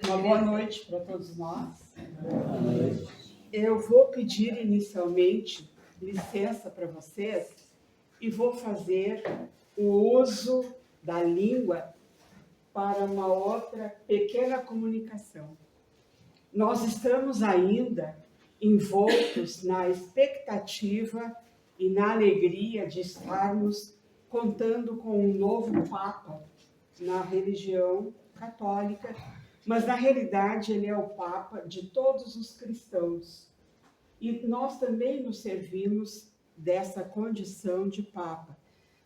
Uma boa noite para todos nós. Eu vou pedir inicialmente licença para vocês e vou fazer o uso da língua para uma outra pequena comunicação. Nós estamos ainda envoltos na expectativa e na alegria de estarmos contando com um novo Papa na religião católica, mas na realidade ele é o Papa de todos os cristãos. E nós também nos servimos dessa condição de Papa.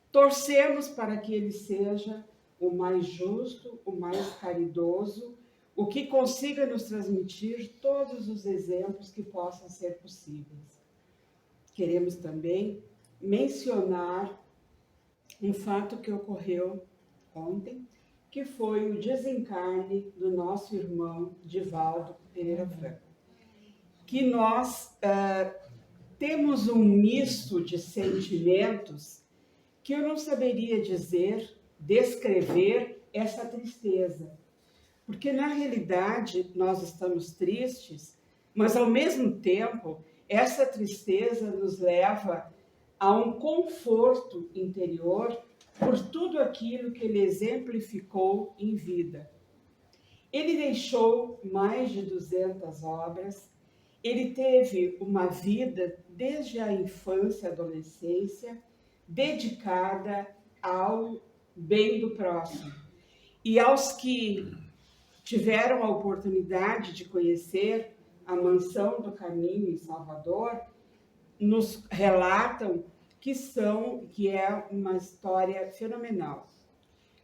Torcemos para que ele seja o mais justo, o mais caridoso, o que consiga nos transmitir todos os exemplos que possam ser possíveis. Queremos também mencionar um fato que ocorreu ontem, que foi o desencarne do nosso irmão Divaldo Pereira Franco. Que nós temos um misto de sentimentos que eu não saberia descrever essa tristeza. Porque, na realidade, nós estamos tristes, mas, ao mesmo tempo, essa tristeza nos leva a um conforto interior por tudo aquilo que ele exemplificou em vida. Ele deixou mais de 200 obras, ele teve uma vida desde a infância e adolescência dedicada ao bem do próximo. E aos que tiveram a oportunidade de conhecer a Mansão do Caminho em Salvador, nos relatam que é uma história fenomenal,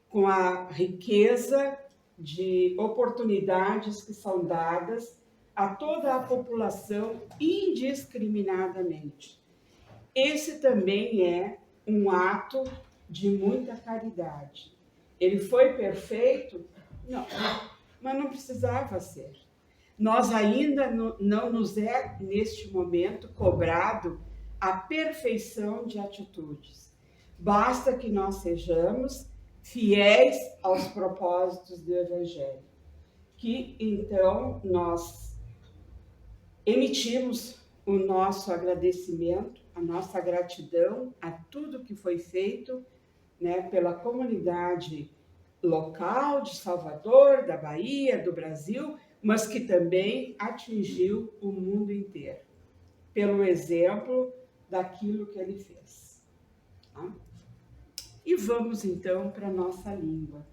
com a riqueza de oportunidades que são dadas a toda a população indiscriminadamente. Esse também é um ato de muita caridade. Ele foi perfeito? Não, mas não precisava ser. Nós ainda não nos é, neste momento, cobrado a perfeição de atitudes. Basta que nós sejamos fiéis aos propósitos do Evangelho, que então nós emitimos o nosso agradecimento, a nossa gratidão a tudo que foi feito, né, pela comunidade local de Salvador, da Bahia, do Brasil, mas que também atingiu o mundo inteiro, pelo exemplo daquilo que ele fez. Tá? E vamos então para a nossa língua.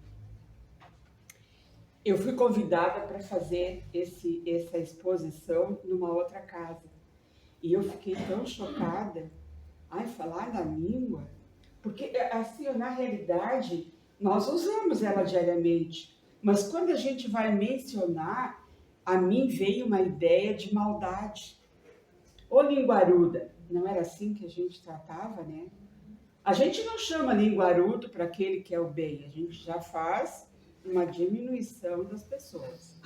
Eu fui convidada para fazer essa exposição numa outra casa. E eu fiquei tão chocada. Falar da língua. Porque, assim, na realidade, nós usamos ela diariamente. Mas quando a gente vai mencionar, a mim veio uma ideia de maldade. Ô linguaruda, não era assim que a gente tratava, né? A gente não chama linguarudo para aquele que é o bem, a gente já faz uma diminuição das pessoas.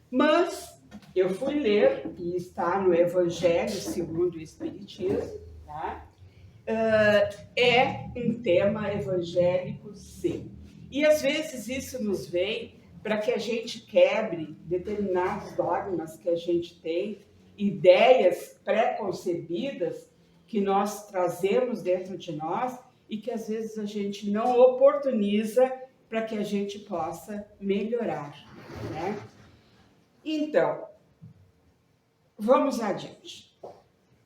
Mas eu fui ler, e está no Evangelho segundo o Espiritismo, tá? É um tema evangélico, sim. E às vezes isso nos vem para que a gente quebre determinados dogmas que a gente tem, ideias pré-concebidas que nós trazemos dentro de nós e que às vezes a gente não oportuniza para que a gente possa melhorar, né? Então, vamos adiante.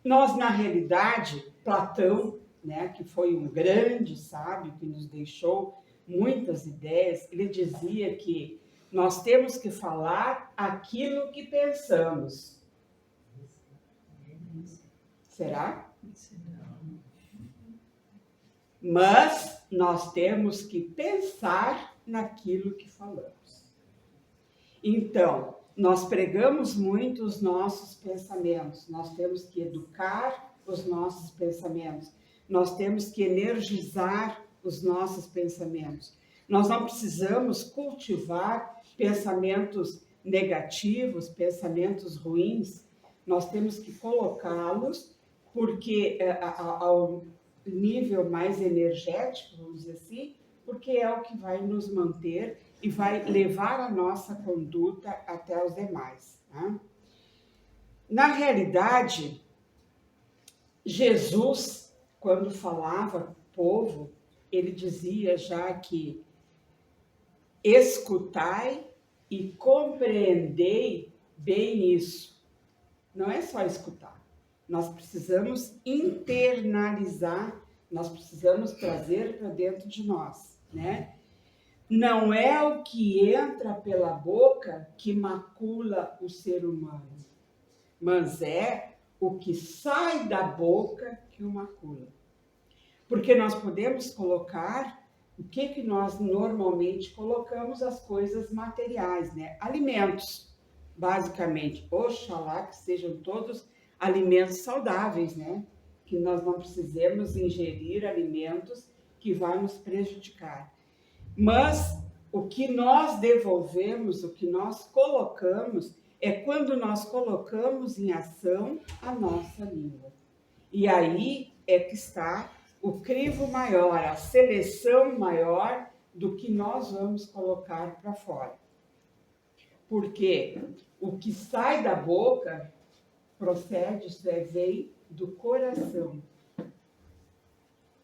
Nós, na realidade, Platão, né, que foi um grande sábio que nos deixou muitas ideias, ele dizia que nós temos que falar aquilo que pensamos. Será? Mas nós temos que pensar naquilo que falamos. Então, nós pregamos muito os nossos pensamentos, nós temos que educar os nossos pensamentos, nós temos que energizar os nossos pensamentos. Nós não precisamos cultivar pensamentos negativos, pensamentos ruins, nós temos que colocá-los porque ao nível mais energético, vamos dizer assim, porque é o que vai nos manter e vai levar a nossa conduta até os demais. Tá? Na realidade, Jesus, quando falava com o povo, ele dizia já que escutai e compreendei bem isso. Não é só escutar. Nós precisamos internalizar, nós precisamos trazer para dentro de nós, né? Não é o que entra pela boca que macula o ser humano, mas é o que sai da boca que o macula. Porque nós podemos colocar o que nós normalmente colocamos, as coisas materiais, né? Alimentos, basicamente. Oxalá que sejam todos alimentos saudáveis, né? Que nós não precisemos ingerir alimentos que vão nos prejudicar. Mas o que nós devolvemos, o que nós colocamos, é quando nós colocamos em ação a nossa língua. E aí é que está o crivo maior, a seleção maior do que nós vamos colocar para fora. Porque o que sai da boca procede, isso vem do coração,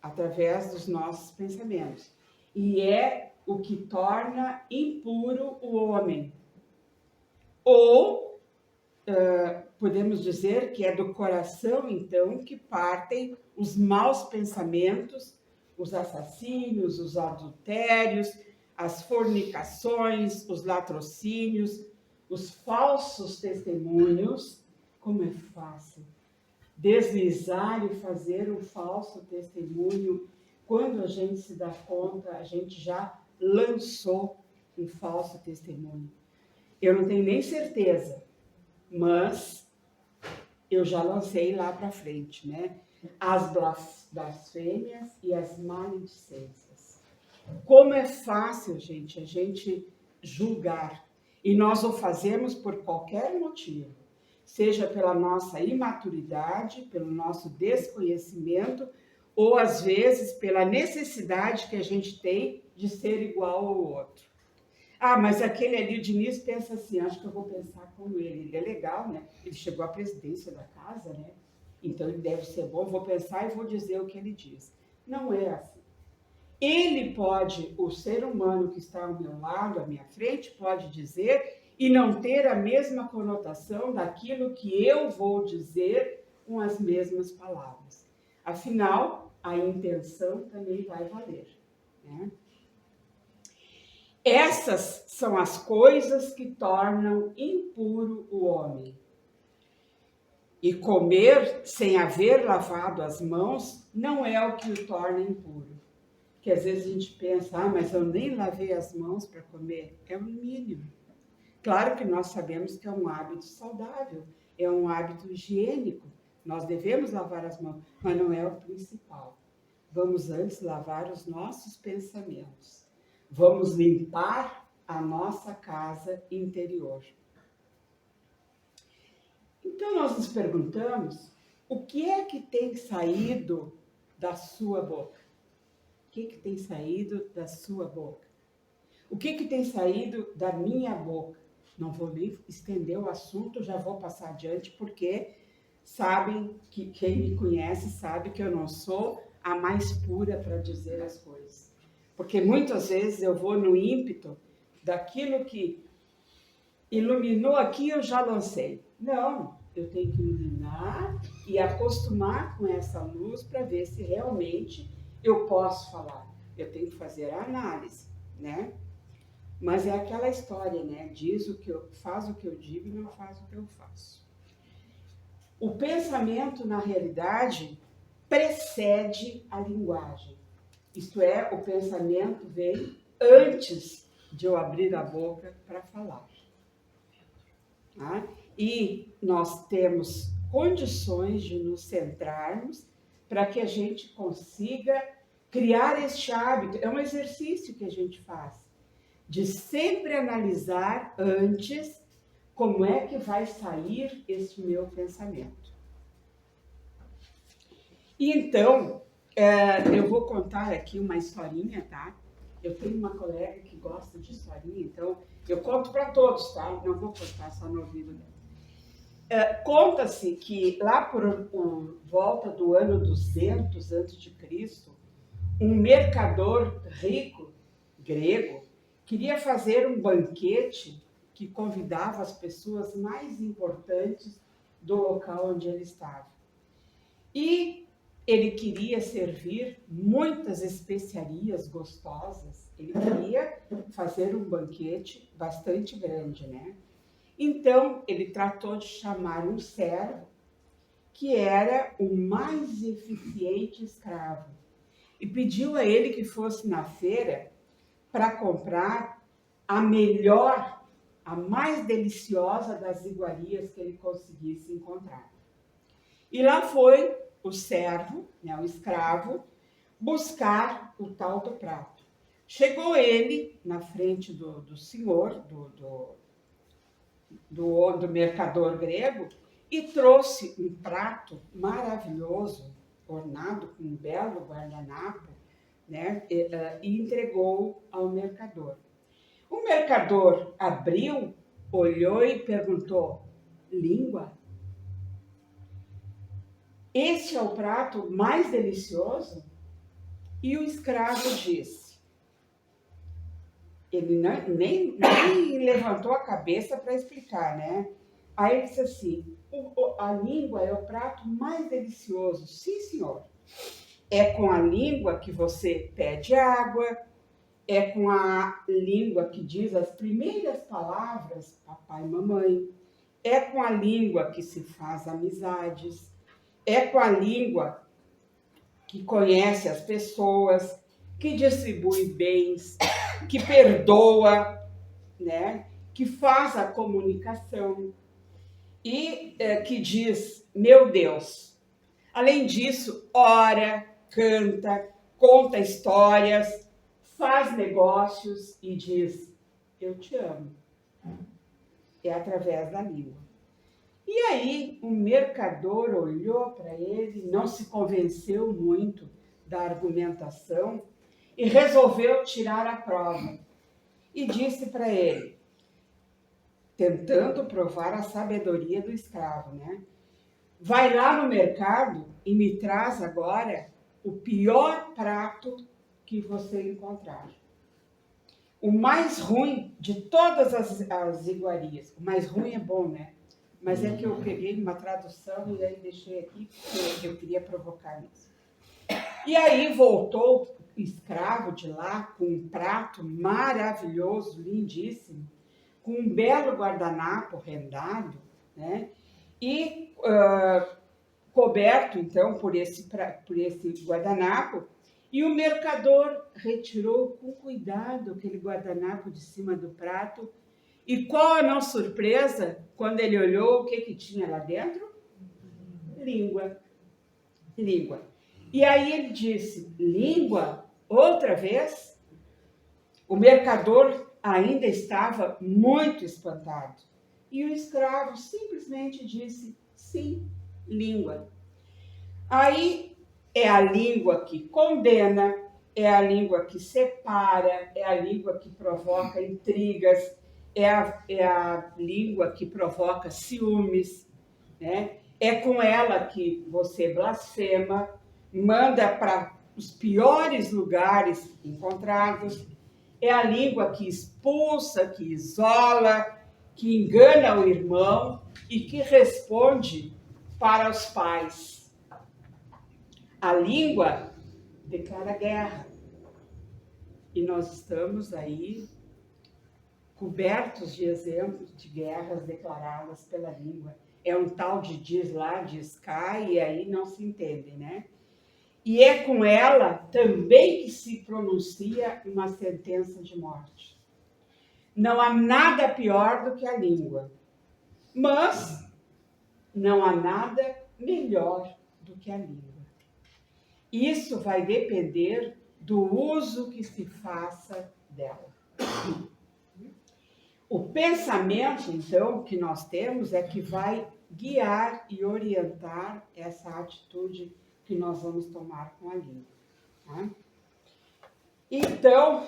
através dos nossos pensamentos. E é o que torna impuro o homem. Ou podemos dizer que é do coração, então, que partem os maus pensamentos, os assassínios, os adultérios, as fornicações, os latrocínios, os falsos testemunhos. Como é fácil deslizar e fazer um falso testemunho. Quando a gente se dá conta, a gente já lançou um falso testemunho. Eu não tenho nem certeza, mas eu já lancei lá para frente, né? As blasfêmias e as maledicências. Como é fácil, gente, a gente julgar. E nós o fazemos por qualquer motivo. Seja pela nossa imaturidade, pelo nosso desconhecimento, ou às vezes pela necessidade que a gente tem de ser igual ao outro. Ah, mas aquele ali, o Diniz, pensa assim, acho que eu vou pensar como ele. Ele é legal, né? Ele chegou à presidência da casa, né? Então ele deve ser bom, vou pensar e vou dizer o que ele diz. Não é assim. Ele pode, o ser humano que está ao meu lado, à minha frente, pode dizer e não ter a mesma conotação daquilo que eu vou dizer com as mesmas palavras. Afinal, a intenção também vai valer, né? Essas são as coisas que tornam impuro o homem. E comer sem haver lavado as mãos não é o que o torna impuro. Que às vezes a gente pensa, mas eu nem lavei as mãos para comer. É o mínimo. Claro que nós sabemos que é um hábito saudável, é um hábito higiênico. Nós devemos lavar as mãos, mas não é o principal. Vamos antes lavar os nossos pensamentos. Vamos limpar a nossa casa interior. Então, nós nos perguntamos, o que é que tem saído da sua boca? O que tem saído da sua boca? O que tem saído da minha boca? Não vou nem estender o assunto, já vou passar adiante, porque sabem que quem me conhece sabe que eu não sou a mais pura para dizer as coisas. Porque muitas vezes eu vou no ímpeto daquilo que iluminou aqui, eu já lancei. Não, eu tenho que iluminar e acostumar com essa luz para ver se realmente eu posso falar. Eu tenho que fazer a análise, né? Mas é aquela história, né? Faz o que eu digo e não faz o que eu faço. O pensamento, na realidade, precede a linguagem. Isto é, o pensamento vem antes de eu abrir a boca para falar. Tá? E nós temos condições de nos centrarmos para que a gente consiga criar este hábito. É um exercício que a gente faz, de sempre analisar antes como é que vai sair esse meu pensamento. E então, eu vou contar aqui uma historinha, tá? Eu tenho uma colega que gosta de historinha, então eu conto para todos, tá? Não vou contar só no ouvido dela. Conta-se que lá por volta do ano 200 a.C., um mercador rico, grego, queria fazer um banquete que convidava as pessoas mais importantes do local onde ele estava. E ele queria servir muitas especiarias gostosas, ele queria fazer um banquete bastante grande, né? Então, ele tratou de chamar um servo que era o mais eficiente escravo e pediu a ele que fosse na feira para comprar a melhor, a mais deliciosa das iguarias que ele conseguisse encontrar. E lá foi o servo, né, o escravo, buscar o tal do prato. Chegou ele na frente do senhor, do mercador grego, e trouxe um prato maravilhoso, ornado com um belo guardanapo, né, e entregou ao mercador. O mercador abriu, olhou e perguntou: língua? Este é o prato mais delicioso? E o escravo disse. Ele nem levantou a cabeça para explicar, né? Aí ele disse assim: a língua é o prato mais delicioso. Sim, senhor. É com a língua que você pede água, é com a língua que diz as primeiras palavras, papai e mamãe, é com a língua que se faz amizades, é com a língua que conhece as pessoas, que distribui bens, que perdoa, né? Que faz a comunicação e que diz, meu Deus. Além disso, ora, canta, conta histórias, faz negócios e diz, eu te amo. É através da língua. E aí, o mercador olhou para ele, não se convenceu muito da argumentação e resolveu tirar a prova. E disse para ele, tentando provar a sabedoria do escravo, né? Vai lá no mercado e me traz agora o pior prato que você encontrar. O mais ruim de todas as iguarias. O mais ruim é bom, né? Mas é que eu peguei uma tradução e aí deixei aqui porque eu queria provocar isso. E aí voltou o escravo de lá com um prato maravilhoso, lindíssimo, com um belo guardanapo rendado, né? E coberto, então, por esse guardanapo. E o mercador retirou com cuidado aquele guardanapo de cima do prato. E qual a nossa surpresa quando ele olhou o que tinha lá dentro? Língua. Língua. E aí ele disse, língua? Outra vez? O mercador ainda estava muito espantado. E o escravo simplesmente disse, sim, língua. Aí é a língua que condena, é a língua que separa, é a língua que provoca intrigas, é a língua que provoca ciúmes, né? É com ela que você blasfema, manda para os piores lugares encontrados, é a língua que expulsa, que isola, que engana o irmão e que responde para os pais. A língua declara guerra. E nós estamos aí cobertos de exemplos de guerras declaradas pela língua. É um tal de diz lá, diz cá, e aí não se entende, né? E é com ela também que se pronuncia uma sentença de morte. Não há nada pior do que a língua, mas não há nada melhor do que a língua. Isso vai depender do uso que se faça dela. O pensamento, então, que nós temos é que vai guiar e orientar essa atitude que nós vamos tomar com a língua. Tá? Então,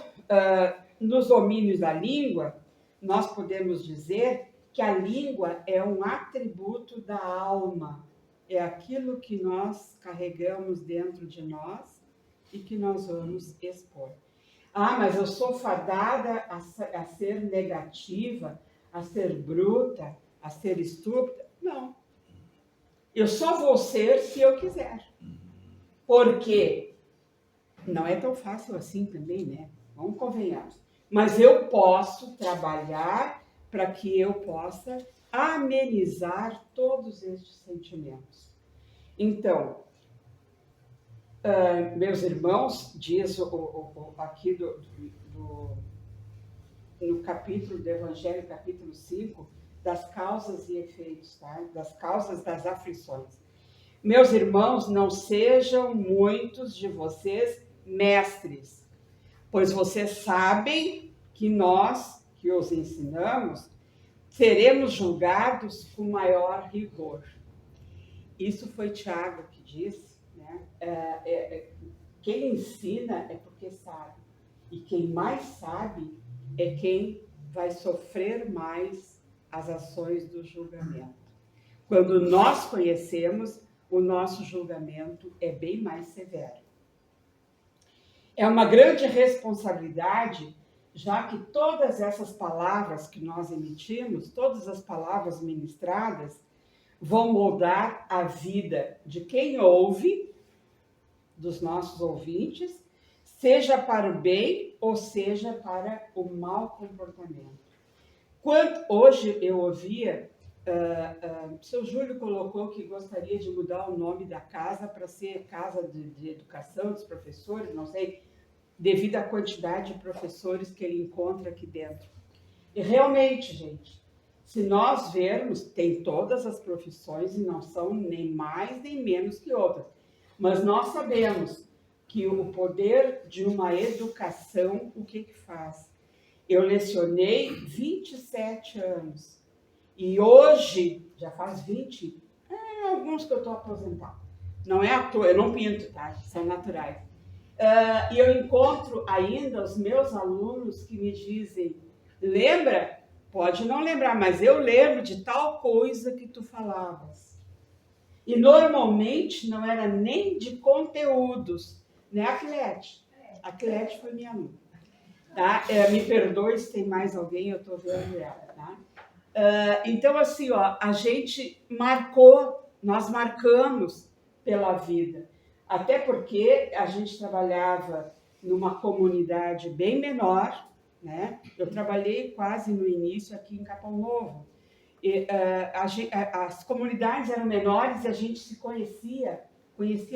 nos domínios da língua, nós podemos dizer que a língua é um atributo da alma, é aquilo que nós carregamos dentro de nós e que nós vamos expor. Ah, mas eu sou fadada a ser negativa, a ser bruta, a ser estúpida. Não. Eu só vou ser se eu quiser. Porque não é tão fácil assim também, né? Vamos convenhamos. Mas eu posso trabalhar para que eu possa amenizar todos estes sentimentos. Então, meus irmãos, diz aqui no capítulo do Evangelho, capítulo 5, das causas e efeitos, tá? Das causas das aflições. Meus irmãos, não sejam muitos de vocês mestres, pois vocês sabem que nós, que os ensinamos, seremos julgados com maior rigor. Isso foi Tiago que disse, né? Quem ensina é porque sabe, e quem mais sabe é quem vai sofrer mais as ações do julgamento. Quando nós conhecemos, o nosso julgamento é bem mais severo. É uma grande responsabilidade, já que todas essas palavras que nós emitimos, todas as palavras ministradas, vão moldar a vida de quem ouve, dos nossos ouvintes, seja para o bem ou seja para o mau comportamento. Hoje eu ouvia, o seu Júlio colocou que gostaria de mudar o nome da casa para ser Casa de Educação dos Professores, não sei, devido à quantidade de professores que ele encontra aqui dentro. E realmente, gente, se nós vermos, tem todas as profissões e não são nem mais nem menos que outras. Mas nós sabemos que o poder de uma educação, o que faz? Eu lecionei 27 anos. E hoje, já faz 20, alguns que eu estou aposentado. Não é à toa, eu não pinto, tá? São naturais. E eu encontro ainda os meus alunos que me dizem, lembra? Pode não lembrar, mas eu lembro de tal coisa que tu falavas. E normalmente não era nem de conteúdos, né, Clete? A Clete foi minha aluna. Tá? Me perdoe se tem mais alguém, eu estou vendo ela. Tá? Então, assim, ó, a gente marcou, nós marcamos pela vida. Até porque a gente trabalhava numa comunidade bem menor, né? Eu trabalhei quase no início aqui em Capão Novo. E, as comunidades eram menores e a gente se conhecia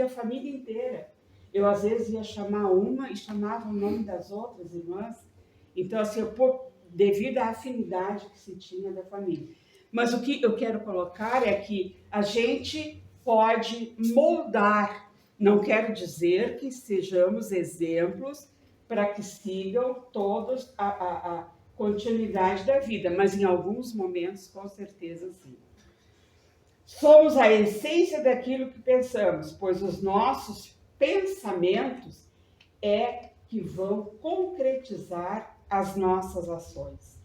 a família inteira. Eu, às vezes, ia chamar uma e chamava o nome das outras irmãs. Então, assim, devido à afinidade que se tinha da família. Mas o que eu quero colocar é que a gente pode moldar, não quero dizer que sejamos exemplos para que sigam todos a continuidade da vida, mas em alguns momentos, com certeza, sim. Somos a essência daquilo que pensamos, pois os nossos pensamentos é que vão concretizar as nossas ações.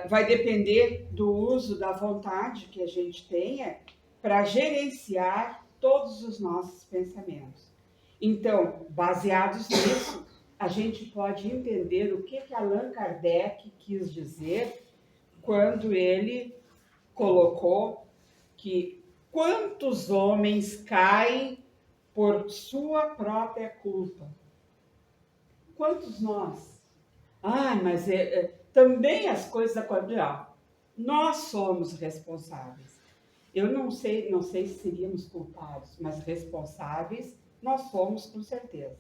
Vai depender do uso da vontade que a gente tenha para gerenciar todos os nossos pensamentos. Então, baseados nisso, a gente pode entender o que Allan Kardec quis dizer quando ele colocou que quantos homens caem por sua própria culpa? Quantos nós? Mas também as coisas acontecem. Nós somos responsáveis. Eu não sei se seríamos culpados, mas responsáveis nós somos com certeza.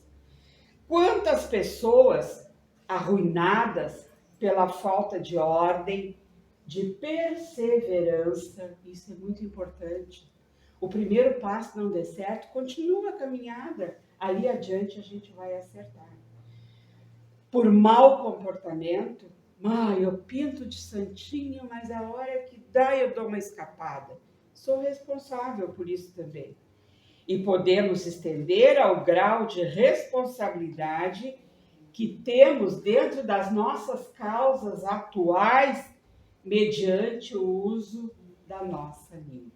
Quantas pessoas arruinadas pela falta de ordem, de perseverança, isso é muito importante. O primeiro passo não der certo, continua a caminhada, ali adiante a gente vai acertar. Por mau comportamento, eu pinto de santinho, mas a hora que dá eu dou uma escapada. Sou responsável por isso também. e podemos estender ao grau de responsabilidade que temos dentro das nossas causas atuais mediante o uso da nossa língua.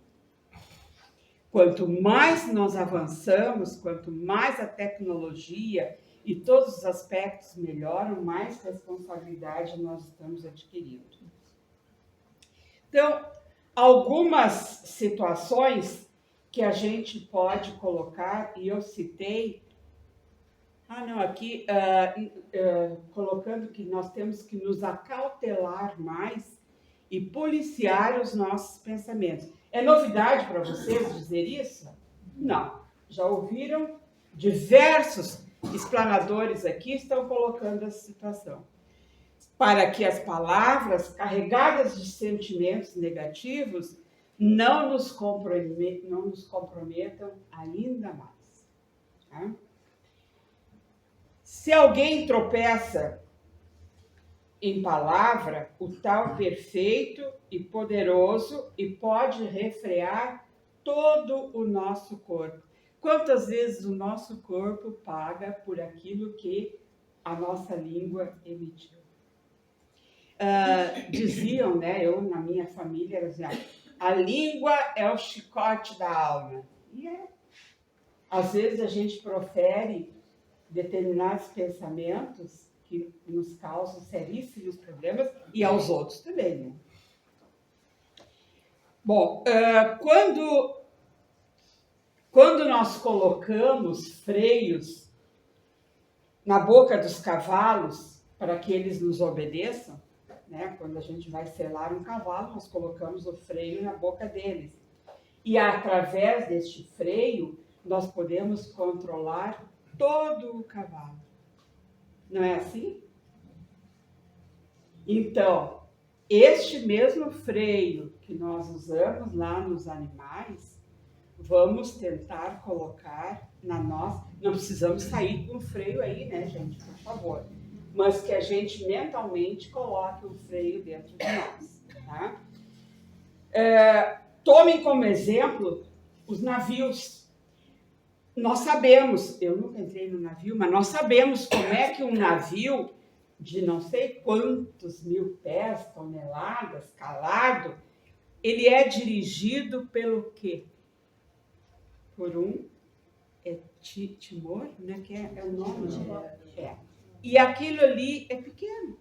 Quanto mais nós avançamos, quanto mais a tecnologia e todos os aspectos melhoram, mais responsabilidade nós estamos adquirindo. Então, algumas situações que a gente pode colocar, e eu citei, colocando que nós temos que nos acautelar mais e policiar os nossos pensamentos. É novidade para vocês dizer isso? Não. Já ouviram? Diversos explanadores aqui estão colocando essa situação. Para que as palavras carregadas de sentimentos negativos não nos comprometam ainda mais. Tá? Se alguém tropeça em palavra, o tal perfeito e poderoso e pode refrear todo o nosso corpo. Quantas vezes o nosso corpo paga por aquilo que a nossa língua emitiu? Diziam, né, eu na minha família, a língua é o chicote da alma. E às vezes a gente profere determinados pensamentos que nos causam seríssimos problemas e aos outros também, né? Bom, quando nós colocamos freios na boca dos cavalos para que eles nos obedeçam, né? Quando a gente vai selar um cavalo, nós colocamos o freio na boca deles. E através deste freio, nós podemos controlar todo o cavalo. Não é assim? Então, este mesmo freio que nós usamos lá nos animais, vamos tentar colocar na nossa... Não precisamos sair com o freio aí, né, gente? Por favor. Mas que a gente mentalmente coloque o freio dentro de nós. Tá? Tomem como exemplo os navios. Nós sabemos, eu nunca entrei no navio, mas nós sabemos como é que um navio de não sei quantos mil pés, toneladas, calado, ele é dirigido pelo quê? Por um timor, né? Que é o nome. E aquilo ali é pequeno,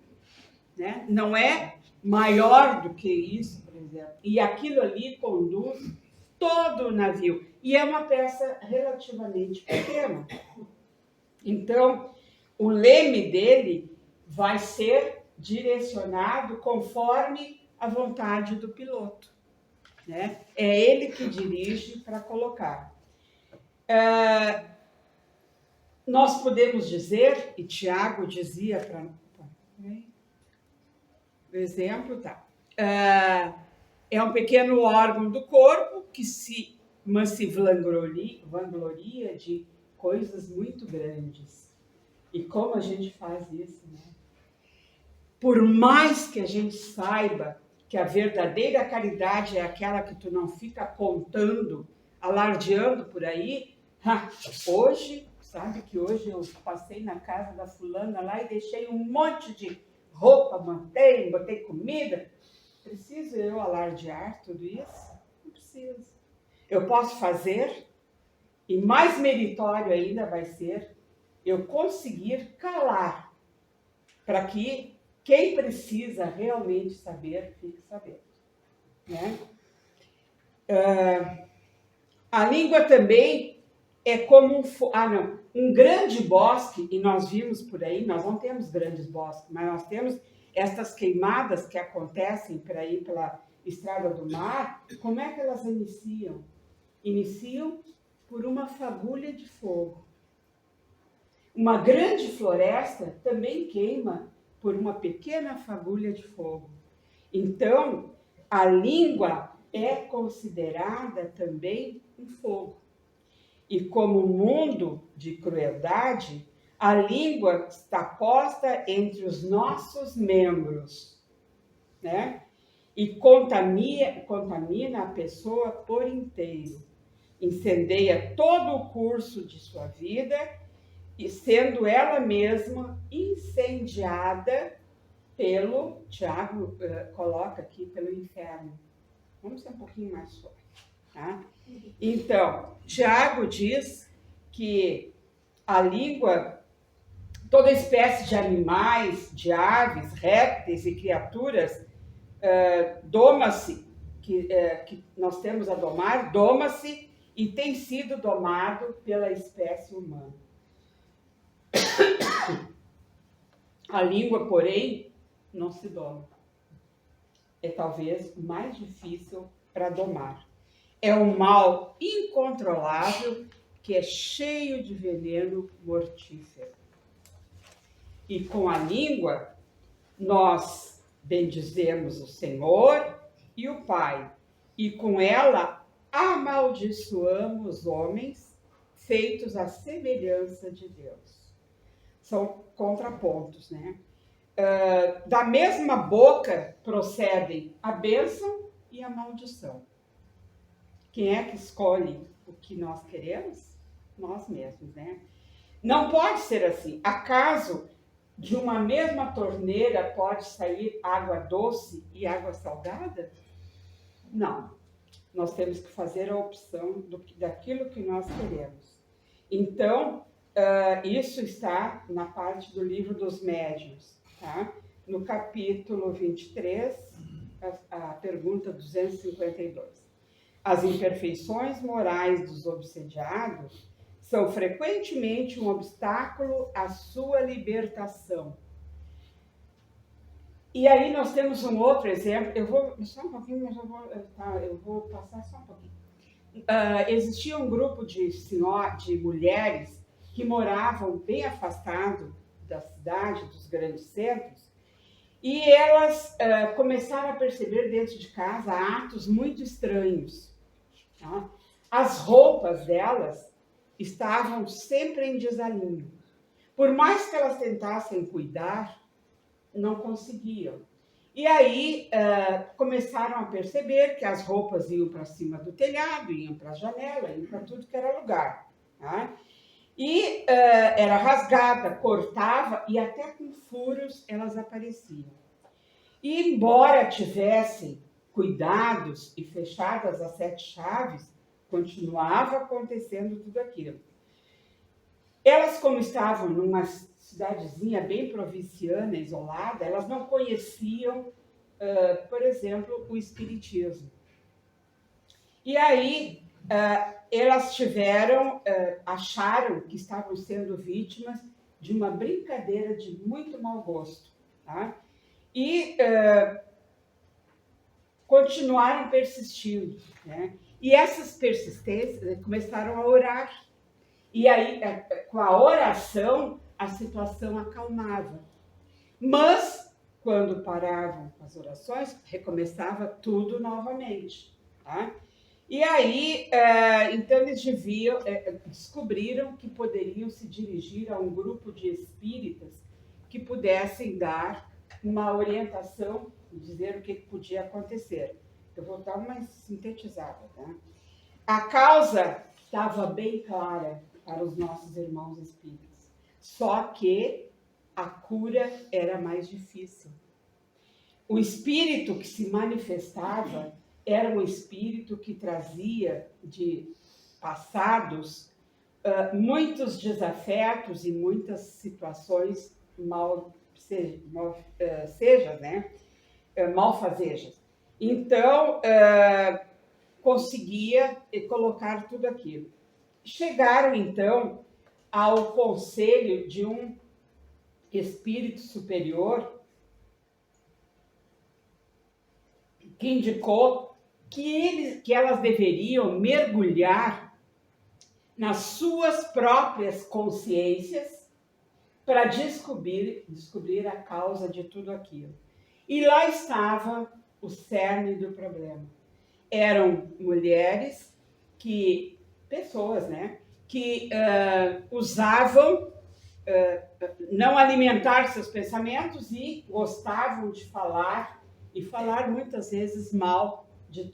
né? Não é maior do que isso, por exemplo. E aquilo ali conduz todo o navio. E é uma peça relativamente pequena. Então, o leme dele vai ser direcionado conforme a vontade do piloto, né? É ele que dirige para colocar. Nós podemos dizer, e Tiago dizia para... O exemplo, tá. É um pequeno órgão do corpo que se vangloria de coisas muito grandes. E como a gente faz isso, né? Por mais que a gente saiba que a verdadeira caridade é aquela que tu não fica contando, alardeando por aí, hoje, sabe que hoje eu passei na casa da fulana lá e deixei um monte de roupa, botei comida. Preciso eu alardear tudo isso? Não preciso. Eu posso fazer, e mais meritório ainda vai ser eu conseguir calar, para que quem precisa realmente saber, fique sabendo. Né? A língua também é como um grande bosque, e nós vimos por aí, nós não temos grandes bosques, mas nós temos estas queimadas que acontecem por aí pela estrada do mar. Como é que elas iniciam? Iniciam por uma fagulha de fogo. Uma grande floresta também queima por uma pequena fagulha de fogo. Então, a língua é considerada também um fogo. E como mundo de crueldade, a língua está posta entre os nossos membros, né? E contamina a pessoa por inteiro. incendeia todo o curso de sua vida e sendo ela mesma incendiada pelo, Tiago coloca aqui, pelo inferno. Vamos ser um pouquinho mais forte, tá? Então, Tiago diz que a língua, toda espécie de animais, de aves, répteis e criaturas, doma-se, que nós temos a domar, doma-se e tem sido domado pela espécie humana. A língua, porém, não se doma. É talvez o mais difícil para domar. É um mal incontrolável que é cheio de veneno mortífero. E com a língua, nós bendizemos o Senhor e o Pai, e com ela amaldiçoamos homens feitos à semelhança de Deus. São contrapontos, né? Da mesma boca procedem a bênção e a maldição. Quem é que escolhe o que nós queremos? Nós mesmos, né? Não pode ser assim. Acaso de uma mesma torneira pode sair água doce e água salgada? Não. Nós temos que fazer a opção daquilo que nós queremos. Então, isso está na parte do livro dos médiuns, tá? No capítulo 23, a pergunta 252. As imperfeições morais dos obsediados são frequentemente um obstáculo à sua libertação. E aí nós temos um outro exemplo, eu vou só um pouquinho, mas eu vou passar só um pouquinho. Existia um grupo de mulheres que moravam bem afastado da cidade, dos grandes centros, e elas começaram a perceber dentro de casa atos muito estranhos. Tá? As roupas delas estavam sempre em desalinho. Por mais que elas tentassem cuidar, não conseguiam. E aí começaram a perceber que as roupas iam para cima do telhado, iam para a janela, iam para tudo que era lugar. Tá? E era rasgada, cortava e até com furos elas apareciam. E embora tivessem cuidados e fechadas as 7 chaves, continuava acontecendo tudo aquilo. Elas, como estavam numa cidadezinha bem provinciana, isolada, elas não conheciam, por exemplo, o espiritismo. E aí elas acharam que estavam sendo vítimas de uma brincadeira de muito mau gosto, tá? E continuaram persistindo, né? E essas persistências começaram a orar. E aí, com a oração, a situação acalmava. Mas, quando paravam as orações, recomeçava tudo novamente. Tá? E aí, então, eles descobriram que poderiam se dirigir a um grupo de espíritas que pudessem dar uma orientação e dizer o que podia acontecer. Eu vou dar uma sintetizada. Tá? A causa estava bem clara para os nossos irmãos espíritas, só que a cura era mais difícil. O espírito que se manifestava era um espírito que trazia de passados muitos desafetos e muitas situações malfazejas. Então, conseguia colocar tudo aquilo. Chegaram, então, ao conselho de um espírito superior que indicou que elas deveriam mergulhar nas suas próprias consciências para descobrir a causa de tudo aquilo. E lá estava o cerne do problema. Eram mulheres pessoas, né, que usavam não alimentar seus pensamentos e gostavam de falar muitas vezes mal de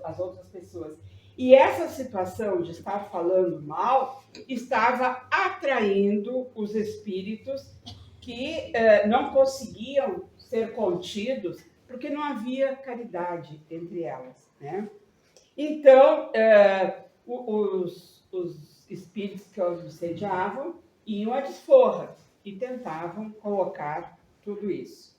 as outras pessoas. E essa situação de estar falando mal estava atraindo os espíritos que não conseguiam ser contidos porque não havia caridade entre elas, né? Então, os espíritos que os obsediavam iam à desforra e tentavam colocar tudo isso.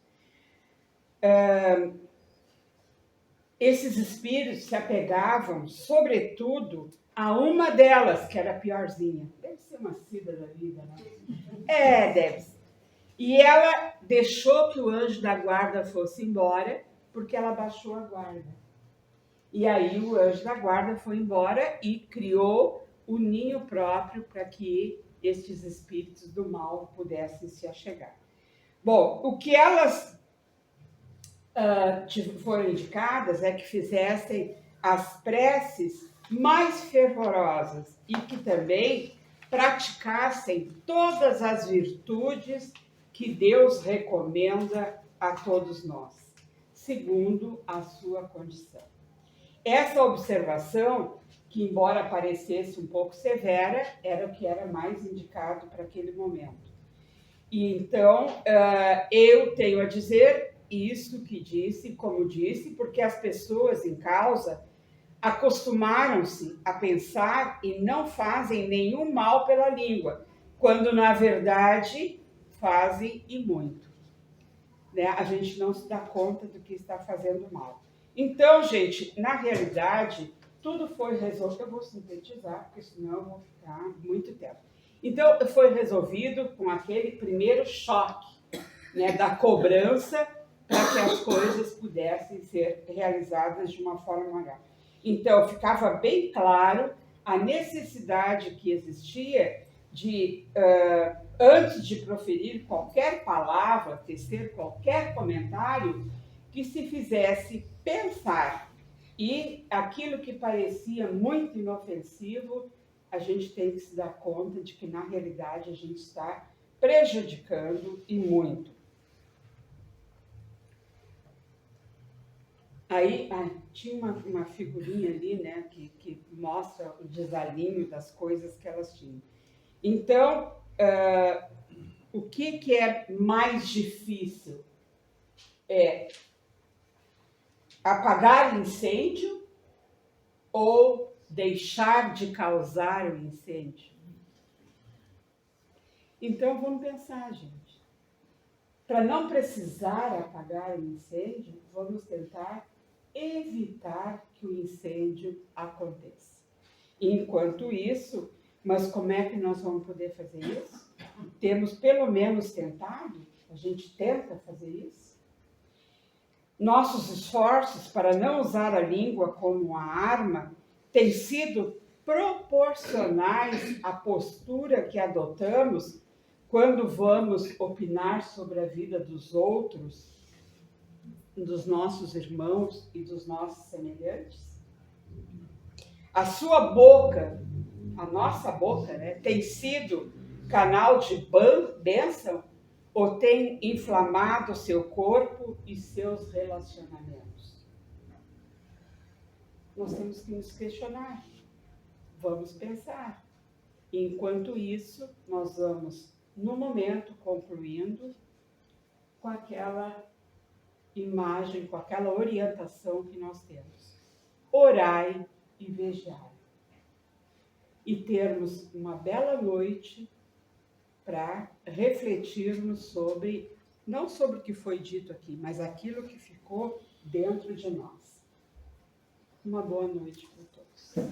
Esses espíritos se apegavam, sobretudo, a uma delas, que era a piorzinha. Deve ser uma Cida da vida, né? Deve ser. E ela deixou que o anjo da guarda fosse embora, porque ela baixou a guarda. E aí o anjo da guarda foi embora e criou o ninho próprio para que estes espíritos do mal pudessem se achegar. Bom, o que elas foram indicadas é que fizessem as preces mais fervorosas e que também praticassem todas as virtudes que Deus recomenda a todos nós, segundo a sua condição. Essa observação, que embora parecesse um pouco severa, era o que era mais indicado para aquele momento. E então, eu tenho a dizer isso que disse, como disse, porque as pessoas em causa acostumaram-se a pensar e não fazem nenhum mal pela língua, quando, na verdade, fazem e muito. Né? A gente não se dá conta do que está fazendo mal. Então, gente, na realidade, tudo foi resolvido. Eu vou sintetizar, porque senão eu vou ficar muito tempo. Então, foi resolvido com aquele primeiro choque, né, da cobrança para que as coisas pudessem ser realizadas de uma forma melhor. Então, ficava bem claro a necessidade que existia de, antes de proferir qualquer palavra, tecer qualquer comentário, que se fizesse pensar. E aquilo que parecia muito inofensivo, a gente tem que se dar conta de que, na realidade, a gente está prejudicando e muito. Aí tinha uma figurinha ali, né, que mostra o desalinho das coisas que elas tinham. Então, o que é mais difícil? É apagar o incêndio ou deixar de causar o incêndio? Então, vamos pensar, gente. Para não precisar apagar o incêndio, vamos tentar evitar que o incêndio aconteça. Enquanto isso, mas como é que nós vamos poder fazer isso? Temos pelo menos tentado? A gente tenta fazer isso? Nossos esforços para não usar a língua como uma arma têm sido proporcionais à postura que adotamos quando vamos opinar sobre a vida dos outros, dos nossos irmãos e dos nossos semelhantes? A sua boca, a nossa boca, né, tem sido canal de bênção ou tem inflamado seu corpo e seus relacionamentos? Nós temos que nos questionar. Vamos pensar. Enquanto isso, nós vamos, no momento, concluindo com aquela imagem, com aquela orientação que nós temos. Orai e vigiai. E termos uma bela noite para refletirmos sobre, não sobre o que foi dito aqui, mas aquilo que ficou dentro de nós. Uma boa noite para todos.